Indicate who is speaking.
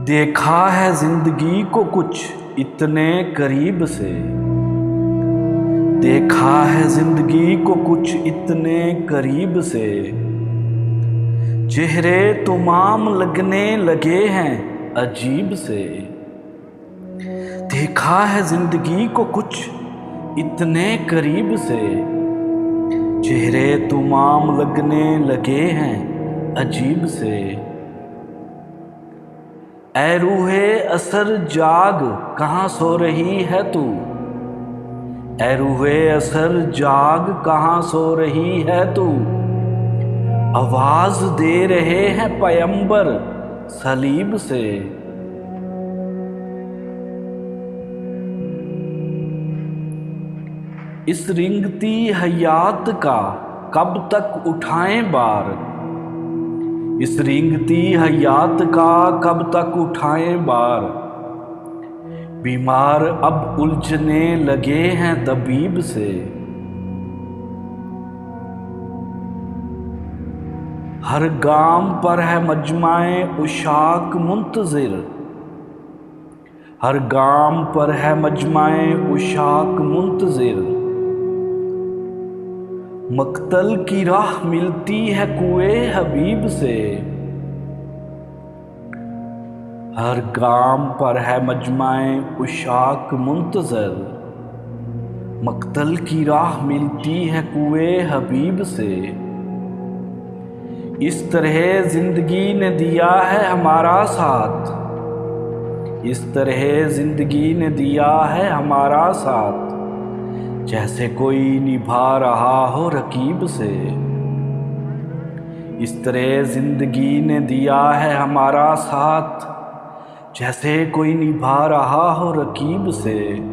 Speaker 1: देखा है जिंदगी को कुछ इतने करीब से, देखा है जिंदगी को कुछ इतने करीब से। चेहरे तमाम लगने लगे हैं अजीब से। देखा है जिंदगी को कुछ इतने करीब से। चेहरे तमाम लगने लगे हैं अजीब से। ऐ रूहे असर जाग कहाँ सो रही है तू। ऐ रूहे असर जाग कहाँ सो रही है तू। आवाज दे रहे हैं पैगंबर सलीब से। इस रिंगती हयात का कब तक उठाएं बार। इस रिंगती हयात का कब तक उठाएं बार। बीमार अब उलझने लगे हैं तबीब से। हर गाम पर है मजमाए उशाक मुंतजिर। हर गाम पर है मजमाए उशाक मुंतजिर। मक्तल की राह मिलती है कुए हबीब से। हर गाम पर है मजमाए उशाक मुंतजर। मक्तल की राह मिलती है कुए हबीब से। इस तरह जिंदगी ने दिया है हमारा साथ। इस तरह जिंदगी ने दिया है हमारा साथ। जैसे कोई निभा रहा हो रकीब से। इस तरह जिंदगी ने दिया है हमारा साथ। जैसे कोई निभा रहा हो रकीब से।